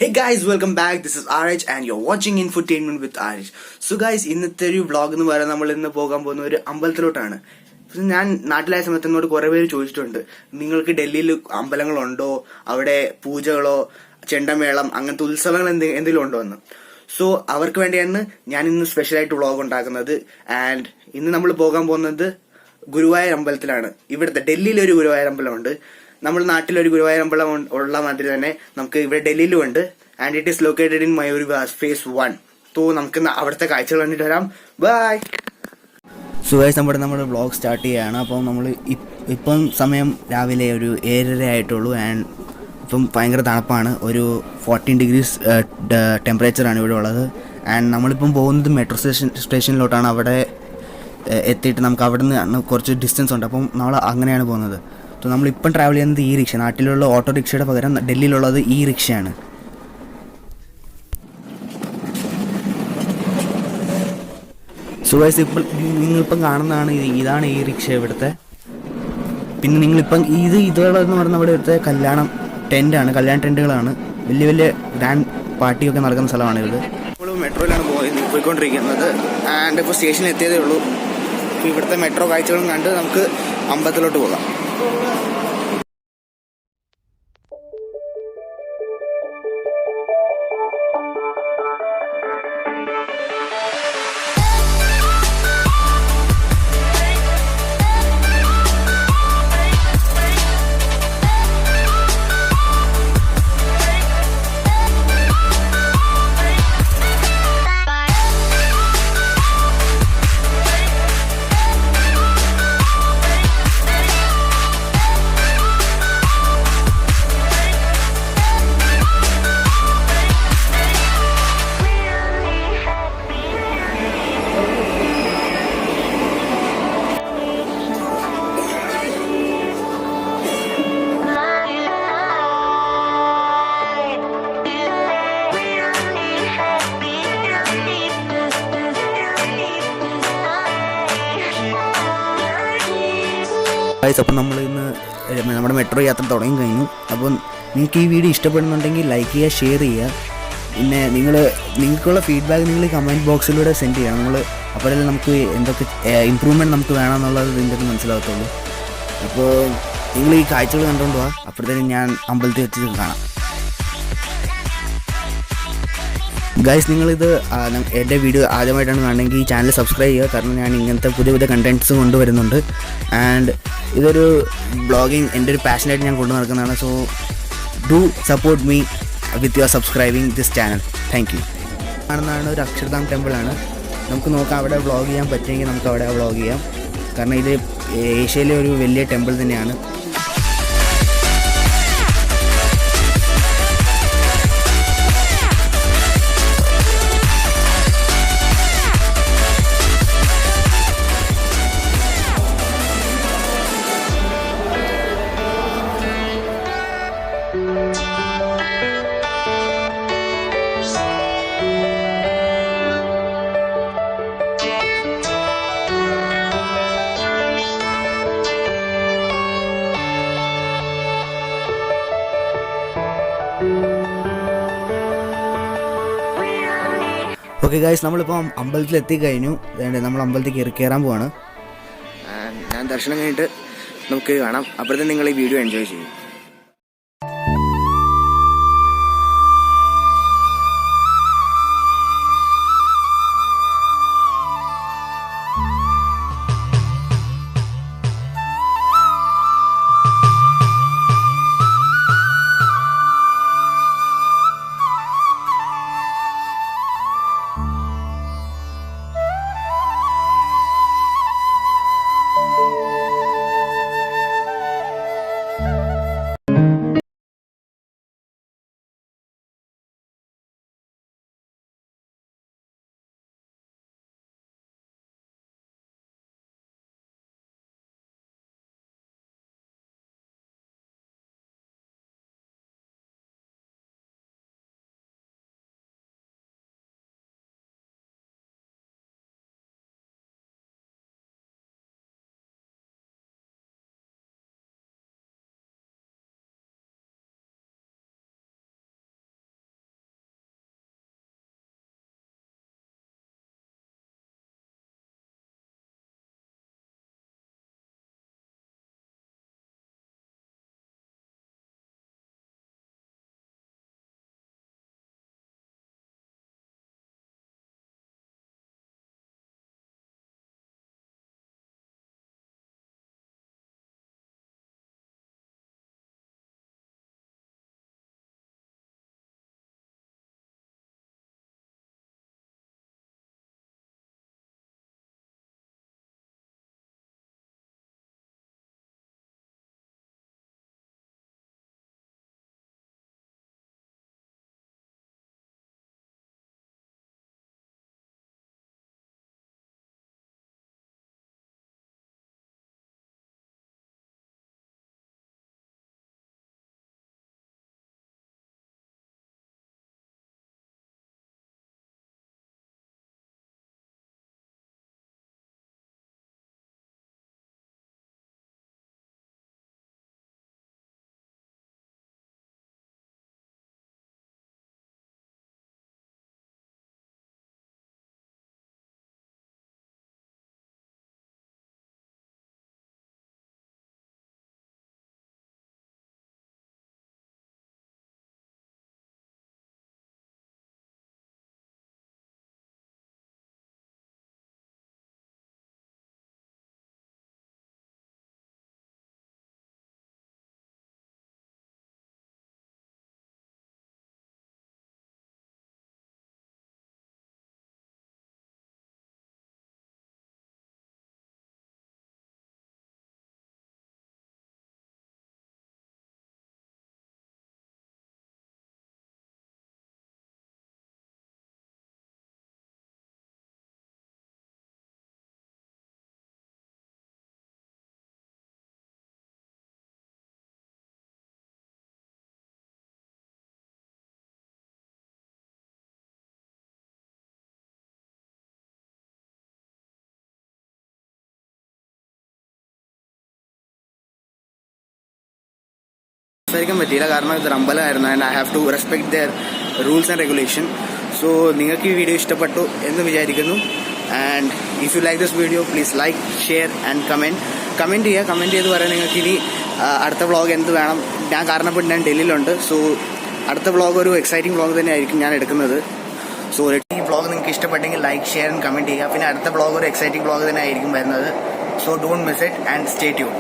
Hey guys, welcome back. This is RH and you're watching Infotainment with RH. So guys, ഇന്നത്തെ ഒരു vlog എന്ന് പറയാൻ നമ്മൾ ഇന്ന് പോകാൻ പോകുന്ന ഒരു അമ്പലത്തിലോട്ടാണ്. ഞാൻ നാട്ടിലായ സമയത്ത് എന്നോട് കുറെ പേര് ചോദിച്ചിട്ടുണ്ട്, നിങ്ങൾക്ക് ഡൽഹിയിൽ അമ്പലങ്ങളുണ്ടോ, അവിടെ പൂജകളോ ചെണ്ടമേളം അങ്ങനത്തെ ഉത്സവങ്ങൾ എന്തെങ്കിലും ഉണ്ടോ എന്ന്. സോ അവർക്ക് വേണ്ടിയാണ് ഞാൻ ഇന്ന് സ്പെഷ്യലായിട്ട് വ്ളോഗ് ഉണ്ടാക്കുന്നത്. ആൻഡ് ഇന്ന് നമ്മൾ പോകാൻ പോകുന്നത് ഗുരുവായൂർ അമ്പലത്തിലാണ്. ഇവിടുത്തെ ഡൽഹിയിൽ ഒരു ഗുരുവായൂർ അമ്പലമുണ്ട്. നമ്മുടെ നാട്ടിലൊരു ഗുരുവായൂർ അമ്പലം ഉള്ള മാതിരി തന്നെ നമുക്ക് ഇവിടെ ഡൽഹിയിലും ഉണ്ട്. And it is located in Mayur Vihar phase 1. So നമുക്ക് അവിടുത്തെ കാഴ്ചകൾ കണ്ടിട്ട് വരാം. ബൈ. സോ ഗൈസ്, നമ്മുടെ വ്ളോഗ് സ്റ്റാർട്ട് ചെയ്യുകയാണ്. അപ്പം നമ്മൾ ഇപ്പം സമയം രാവിലെ ഒരു 7:30 ആയിട്ടുള്ളൂ. ആൻഡ് ഇപ്പം ഭയങ്കര തണുപ്പാണ്. ഒരു 14 degrees ടെമ്പറേച്ചറാണ് ഇവിടെ ഉള്ളത്. ആൻഡ് നമ്മളിപ്പം പോകുന്നത് മെട്രോ സ്റ്റേഷനിലോട്ടാണ്. അവിടെ എത്തിയിട്ട് നമുക്ക് അവിടെ നിന്ന് കുറച്ച് ഡിസ്റ്റൻസ് ഉണ്ട്. അപ്പം നമ്മൾ അങ്ങനെയാണ് പോകുന്നത്. സോ നമ്മളിപ്പം ട്രാവൽ ചെയ്യുന്നത് ഈ റിക്ഷ. നാട്ടിലുള്ള ഓട്ടോറിക്ഷയുടെ പകരം ഡൽഹിയിലുള്ളത് ഈ റിക്ഷയാണ്. സോ ഗൈസ്, നിങ്ങളിപ്പം കാണുന്നതാണ് ഇതാണ് ഈ റിക്ഷ ഇവിടുത്തെ. പിന്നെ നിങ്ങളിപ്പം ഇതുകളെന്ന് പറഞ്ഞാൽ നമ്മുടെ ഇവിടുത്തെ കല്യാണ ടെൻറ്റുകളാണ്. വലിയ വലിയ ഗ്രാൻഡ് പാർട്ടിയൊക്കെ നടക്കുന്ന സ്ഥലമാണ് ഇത്. ഇപ്പോൾ മെട്രോയിലാണ് പോയിക്കൊണ്ടിരിക്കുന്നത്. ആൻഡ് ഇപ്പോൾ സ്റ്റേഷനിൽ എത്തിയതേ ഉള്ളൂ. ഇവിടുത്തെ മെട്രോ കാഴ്ചകളും കണ്ട് നമുക്ക് അമ്പലത്തിലോട്ട് പോകാം. അപ്പം നമ്മൾ ഇന്ന് നമ്മുടെ മെട്രോ യാത്ര തുടങ്ങി കഴിഞ്ഞു. അപ്പം നിങ്ങൾക്ക് ഈ വീഡിയോ ഇഷ്ടപ്പെടുന്നുണ്ടെങ്കിൽ ലൈക്ക് ചെയ്യുക, ഷെയർ ചെയ്യുക. പിന്നെ നിങ്ങൾക്കുള്ള ഫീഡ്ബാക്ക് നിങ്ങൾ കമൻറ്റ് ബോക്സിലൂടെ സെൻഡ് ചെയ്യുക. അപ്പോഴല്ലേ നമുക്ക് എന്തൊക്കെ ഇമ്പ്രൂവ്മെൻറ്റ് നമുക്ക് വേണമെന്നുള്ളത് ഇതിൻ്റെ മനസ്സിലാകത്തുള്ളൂ. അപ്പോൾ നിങ്ങൾ ഈ കാഴ്ചകൾ കണ്ടുകൊണ്ട് പോവാം. അപ്പോഴത്തേക്കും ഞാൻ അമ്പലത്തിൽ വെച്ച് കാണാം. ഗൈസ്, നിങ്ങളിത് എൻ്റെ വീഡിയോ ആദ്യമായിട്ടാണ് കാണണമെങ്കിൽ ഈ ചാനൽ സബ്സ്ക്രൈബ് ചെയ്യുക. കാരണം ഞാൻ ഇങ്ങനത്തെ പുതിയ പുതിയ കണ്ടൻറ്റ്സ് കൊണ്ടുവരുന്നുണ്ട്. ആൻഡ് ഇതൊരു ബ്ലോഗിങ് എൻ്റെ ഒരു പാഷനായിട്ട് ഞാൻ കൊണ്ടു നടക്കുന്നതാണ്. So do support me with your subscribing this channel. Thank you. കാണുന്നതാണ് ഒരു അക്ഷർധാം ടെമ്പിളാണ്. നമുക്ക് നോക്കാം, അവിടെ വ്ളോഗ് ചെയ്യാൻ പറ്റുമെങ്കിൽ നമുക്ക് അവിടെ വ്ളോഗ് ചെയ്യാം. കാരണം ഇത് ഏഷ്യയിലെ ഒരു വലിയ ടെമ്പിൾ തന്നെയാണ്. ഓക്കെ ഗൈസ്, നമ്മളിപ്പം അമ്പലത്തിൽ എത്തിക്കഴിഞ്ഞു. നമ്മൾ അമ്പലത്തിൽ കയറാൻ പോവാണ്. ഞാൻ ദർശനം കഴിഞ്ഞിട്ട് നമുക്ക് കാണാം. അപ്പോഴത്തേക്കും നിങ്ങൾ ഈ വീഡിയോ എൻജോയ് ചെയ്യും. സംസാരിക്കാൻ പറ്റിയില്ല കാരണം ഇതൊരു അമ്പലമായിരുന്നു and I have to respect their rules and regulation. So നിങ്ങൾക്ക് ഈ വീഡിയോ ഇഷ്ടപ്പെട്ടു എന്ന് വിചാരിക്കുന്നു. And if you like this video please like, share and comment ചെയ്യുക. കമൻറ്റ് ചെയ്ത് പറയാൻ നിങ്ങൾക്ക് ഇനി അടുത്ത വ്ളോഗ് എന്ത് വേണം. ഞാൻ കാരണപ്പെട്ട് ഞാൻ ഡൽഹിയിലുണ്ട്. സോ അടുത്ത വ്ളോഗ് ഒരു എക്സൈറ്റിംഗ് വ്ളോഗ് തന്നെ ആയിരിക്കും ഞാൻ എടുക്കുന്നത്. സോ ഈ വ്ളോഗ് നിങ്ങൾക്ക് ഇഷ്ടപ്പെട്ടെങ്കിൽ ലൈക്ക്, ഷെയർ ആൻഡ് കമൻറ്റ് ചെയ്യുക. പിന്നെ അടുത്ത വ്ളോഗ് ഒരു എക്സൈറ്റിംഗ് വ്ളോഗ് തന്നെ ആയിരിക്കും വരുന്നത്. So don't miss it and stay tune.